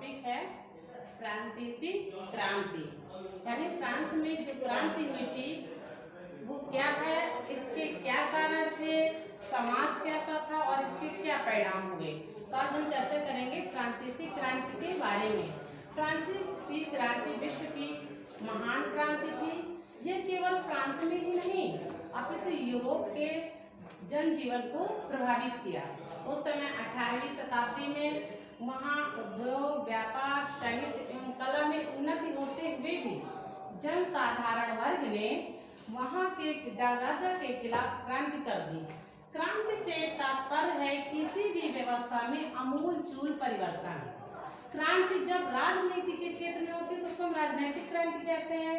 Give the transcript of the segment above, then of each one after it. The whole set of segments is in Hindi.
टॉपिक है फ्रांसीसी क्रांति। यानी फ्रांस में जो क्रांति हुई थी वो क्या है, इसके क्या कारण थे, समाज कैसा था और इसके क्या परिणाम हुए। तो आज हम चर्चा करेंगे फ्रांसीसी क्रांति के बारे में। फ्रांसीसी क्रांति विश्व की महान क्रांति थी। यह केवल फ्रांस में ही नहीं अपितु यूरोप के जनजीवन को प्रभावित किया। उस समय 18वीं शताब्दी में वहाँ उद्योग, व्यापार, साहित्य एवं कला में उन्नति होते हुए भी जनसाधारण वर्ग ने वहाँ के राजा के खिलाफ क्रांति कर दी। क्रांति से तात्पर्य है किसी भी व्यवस्था में आमूल-चूल परिवर्तन। क्रांति जब राजनीति के क्षेत्र में होती है तो उसको हम राजनीतिक क्रांति कहते हैं,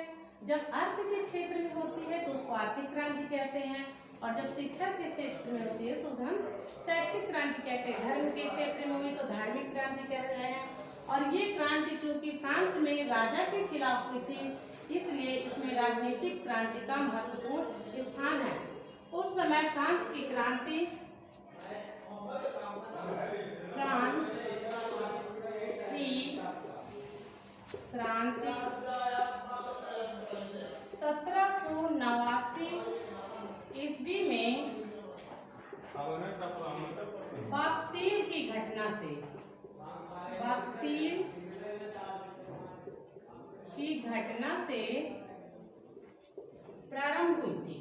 जब अर्थ के क्षेत्र में होती है तो उसको आर्थिक क्रांति कहते हैं, और जब शिक्षा के क्षेत्र में होती है तो उसे हम शैक्षिक क्रांति कहते हैं। धर्म के क्षेत्र में हुई तो धार्मिक क्रांति कह रहे हैं। और ये क्रांति चूंकि फ्रांस में राजा के खिलाफ हुई थी इसलिए इसमें राजनीतिक क्रांति का महत्वपूर्ण स्थान है। उस समय फ्रांस की क्रांति फ्रांस की क्रांति 1789 ईस्वी में बास्तील की घटना से प्रारंभ हुई थी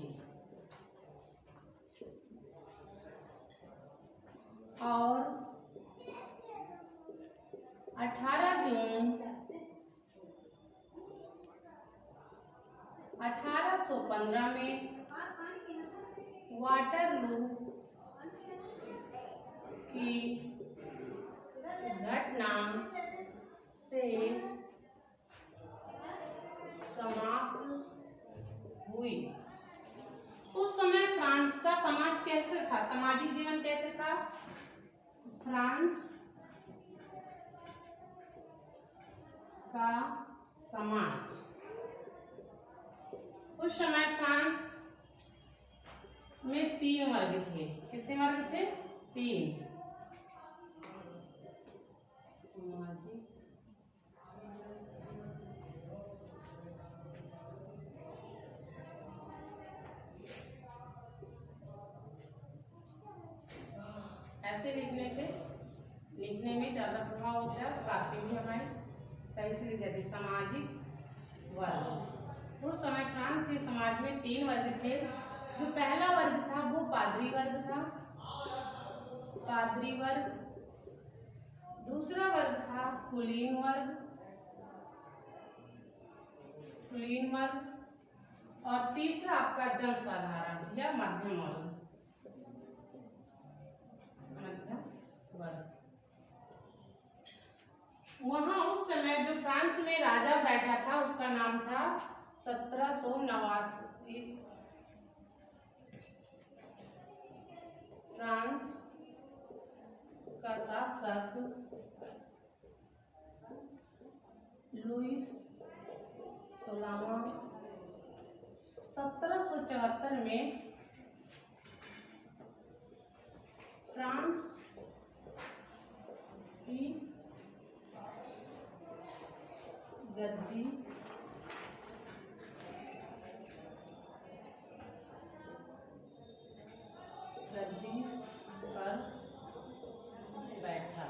और 18 जून 1815 में वाटरलू की घटना से समाप्त हुई। उस समय फ्रांस का समाज कैसे था, सामाजिक जीवन कैसे था? फ्रांस का समाज, उस समय फ्रांस में 3 वर्ग थे। कितने वर्ग थे? 3। ऐसे लिखने में ज्यादा प्रभाव होता है, बाकी भी हमारे सही से लिख जाती। सामाजिक वर्ग, उस समय फ्रांस के समाज में 3 वर्ग थे। जो पहला वर्ग था वो पादरी वर्ग था, पादरी वर्ग। दूसरा वर्ग था कुलीन वर्ग, कुलीन वर्ग। और तीसरा आपका जनसाधारण या मध्यम वर्ग, मध्यम वर्ग। वहां उस समय जो फ्रांस में राजा बैठा था उसका नाम था 1789 फ्रांस का शासक लुईस 16वां। 1774 में फ्रांस की गद्दी पर बैठा।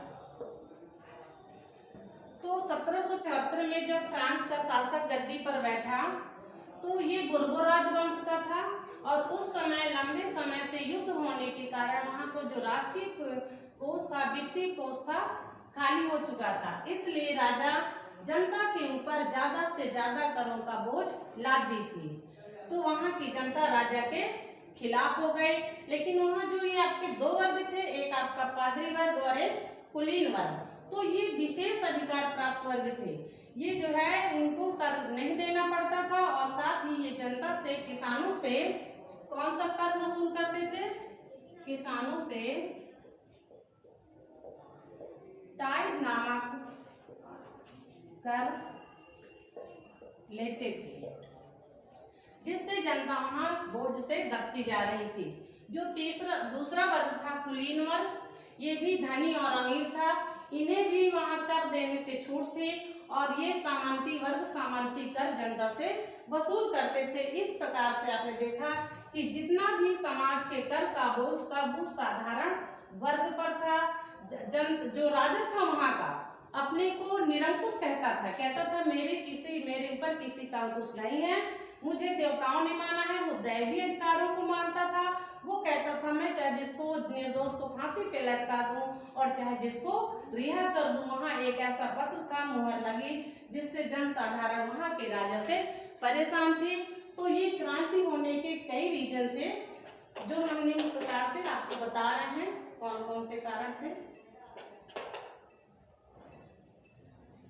तो 1774 में जब फ्रांस का शासक गद्दी पर बैठा तो ये बुर्बो राजवंश का था, और उस समय लंबे समय से युद्ध होने के कारण वहां को जो राष्ट्रीय कोष था, वित्तीय कोष था, खाली हो चुका था। इसलिए राजा जनता के ऊपर ज्यादा से ज्यादा करों का बोझ लाद दी थी। तो वहां की जनता राजा के खिलाफ हो गई। लेकिन वहां जो ये आपके 2 वर्ग थे, एक आपका पादरी वर्ग और एक कुलीन वर्ग, तो ये विशेष अधिकार प्राप्त वर्ग थे। ये जो है इनको कर नहीं देना पड़ता था, और साथ ही ये जनता से, किसानों से कौन सा कर वसूल करते थे? किसानों से टाइब नामक कर लेते थे, जिससे जनता वहां बोझ से दबती जा रही थी। जो दूसरा वर्ग था कुलीन वर्ग, ये भी धनी और अमीर था, इन्हें भी वहां का कर देने से छूट थी और ये सामंती वर्ग सामंती कर जनता से वसूल करते थे। इस प्रकार से आपने देखा कि जितना भी समाज के कर का बोझ था वो साधारण वर्ग पर था। जो राजा था वहाँ का अपने को निरंकुश कहता था मेरे ऊपर किसी का अंकुश नहीं है, मुझे देवताओं ने माना है, वो दैवीय अधिकारों को मानता था। वो कहता था मैं चाहे जिसको निर्दोष को फांसी पे लटका दूं और चाहे जिसको रिहा कर दूं। वहाँ एक ऐसा पत्र था, मुहर लगी, जिससे जन साधारण वहाँ के राजा से परेशान थे। तो ये क्रांति होने के कई रीजन थे जो हम निम्न प्रकार से आपको बता रहे हैं कौन कौन से कारण थे।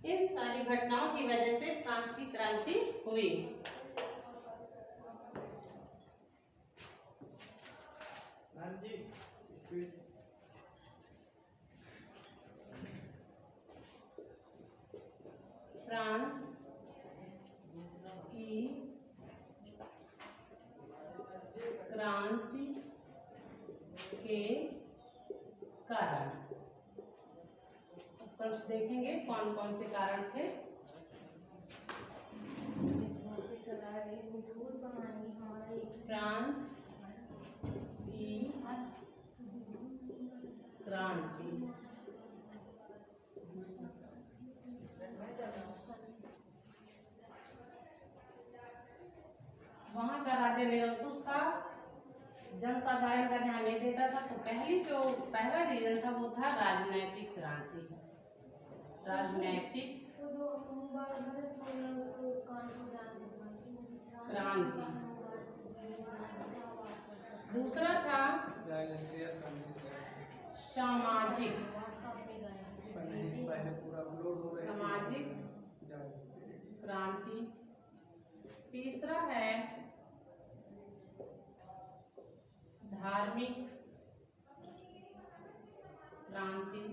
इन सारी घटनाओं की वजह से फ्रांस की क्रांति हुई। फ्रांस की क्रांति के कारण फर्स्ट देखेंगे कौन कौन से कारण थे। फ्रांस की क्रांति वहाँ का राजा निरंकुश था, जनसाधारण का ध्यान नहीं देता था। तो पहला रीजन था वो था राजनैतिक क्रांति। राजनैतिक क्रांति। दूसरा था सामाजिक क्रांति। तीसरा है धार्मिक क्रांति।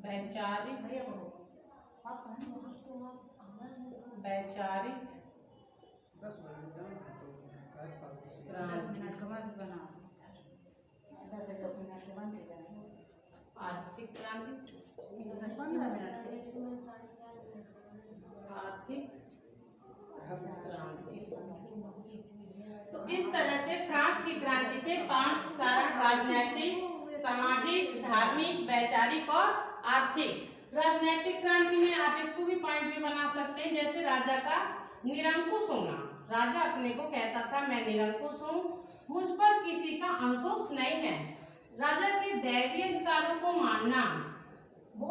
वैचारिक क्रांति। आर्थिक क्रांति। आर्थिक क्रांति। तो इस तरह से फ्रांस की क्रांति के 5 कारण राजनैतिक, सामाजिक, धार्मिक, वैचारिक और आर्थिक। राजनैतिक क्रांति में आप इसको भी पॉइंट भी बना सकते हैं, जैसे राजा का निरंकुश होना। राजा अपने को कहता था मैं निरंकुश हूँ, मुझ पर किसी का अंकुश नहीं है। राजा के दैवीय अधिकारों को मानना, वो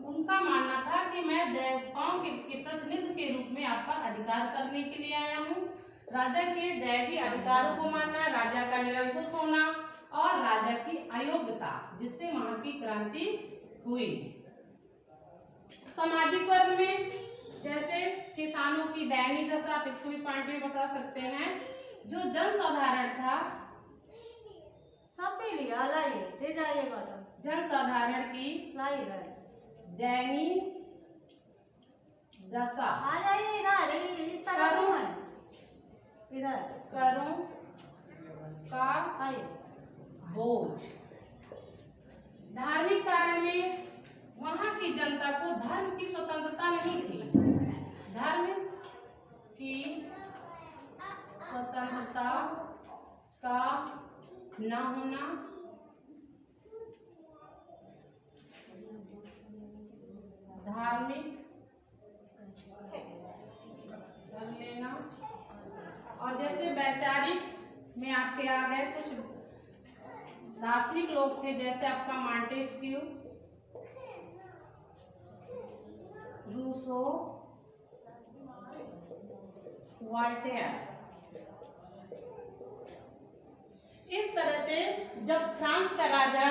उनका मानना था कि मैं देवताओं के प्रतिनिधि के रूप में आप पर अधिकार करने के लिए आया हूँ। राजा के दैवीय अधिकारों को मानना, राजा का निरंकुश होना और राजा की अयोग्यता, जिससे वहां की क्रांति हुई। सामाजिक वर्ग में जैसे किसानों की दयनीय दशा, आप इसको भी पॉइंट में बता सकते हैं। जो जनसाधारण था, सबके लिए दे जाइएगा, जनसाधारण की दयनीय दशा, आ जाइए इधर, इस तरह इधर करों का बोझ। धार्मिक कारण में वहाँ की जनता को धर्म की स्वतंत्रता नहीं थी। धर्म की स्वतंत्रता का न होना, धार्मिक धर्म लेना। और जैसे वैचारिक में आपके आ गए कुछ दार्शनिक लोग थे, जैसे आपका मॉन्टेस्क्यू, रूसो, वोल्टेयर। इस तरह से जब फ्रांस का राजा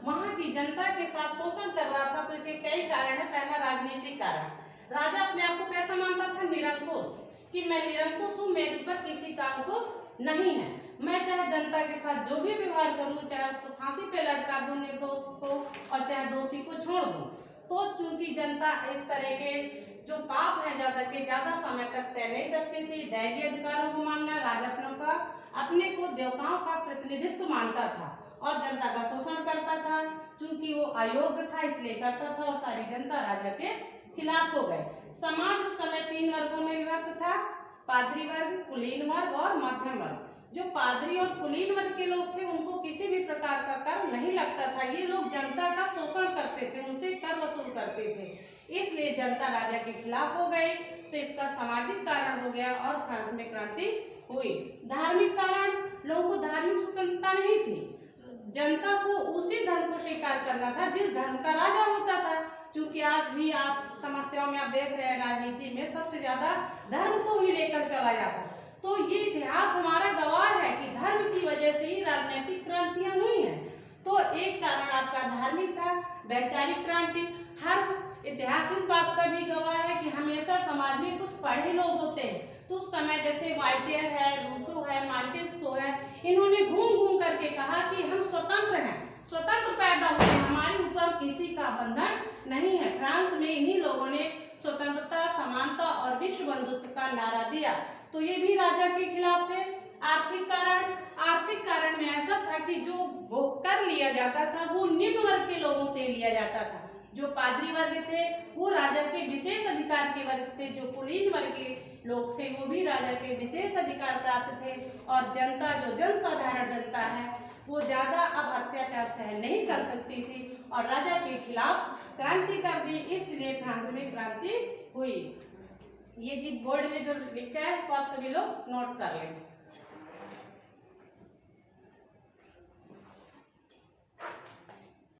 वहां की जनता के साथ शोषण कर रहा था, तो इसके कई कारण है। पहला राजनीतिक कारण, राजा अपने आप को कैसा मानता था? निरंकुश, कि मैं निरंकुश हूँ, मेरे ऊपर किसी का अंकुश नहीं है। मैं चाहे जनता के साथ जो भी व्यवहार करूँ, चाहे उसको फांसी पे लटका दूं निर्दोष को और चाहे दोषी को छोड़ दूं। तो चूंकि जनता इस तरह के जो पाप है ज्यादा समय तक सह नहीं सकती थी। दैवीय अधिकारों को मानना, राजत्नों का अपने को देवताओं का प्रतिनिधित्व मानता था और जनता का शोषण करता था। चूंकि वो अयोग्य था इसलिए करता था और सारी जनता राजा के खिलाफ हो गए। समाज उस समय 3 वर्गों में विभक्त था, पादरी वर्ग, कुलीन वर्ग और मध्यम वर्ग। जो पादरी और कुलीन वर्ग के लोग थे उनको किसी भी प्रकार का कर नहीं लगता था। ये लोग जनता का शोषण करते थे, उनसे कर वसूल करते थे, इसलिए जनता राजा के खिलाफ हो गई। तो इसका सामाजिक कारण हो गया और फ्रांस में क्रांति हुई। धार्मिक कारण, लोगों को धार्मिक स्वतंत्रता नहीं थी, जनता को उसी धर्म को स्वीकार करना था जिस धर्म का राजा होता था। क्योंकि आज समस्याओं में आप देख रहे हैं राजनीति में सबसे ज्यादा धर्म को ही लेकर चला जाता। तो ये इतिहास हमारा गवाह है कि धर्म की वजह से ही राजनीतिक क्रांतियां हुई हैं। तो एक कारण आपका धार्मिक था, वैचारिक क्रांति। हर इतिहास इस बात का भी गवाह है कि हमेशा समाज में कुछ पढ़े लोग होते हैं। तो उस समय जैसे वाल्टेयर है, रूसो है, मॉन्टेस्क्यू है, इन्होंने घूम घूम करके कहा कि हम स्वतंत्र हैं, स्वतंत्र पैदा हुए, हमारे ऊपर किसी का बंधन नहीं है। फ्रांस में इन्हीं लोगों ने स्वतंत्रता, समानता और विश्व बंधुत्व का नारा दिया। तो ये भी राजा के खिलाफ थे। आर्थिक कारण में ऐसा था कि जो कर लिया जाता था वो निम्न वर्ग के लोगों से लिया जाता था। जो पादरी वर्ग थे वो राजा के विशेष अधिकार के वर्ग थे, जो कुलीन वर्ग के लोग थे वो भी राजा के विशेष अधिकार प्राप्त थे। और जनता, जो जनसाधारण जनता है, वो ज्यादा अब अत्याचार सहन नहीं कर सकती थी और राजा के खिलाफ क्रांति कर दी, इसलिए फ्रांस में क्रांति हुई। ये जी बोर्ड में जो लिखा है इसको आप सभी लोग नोट कर लें।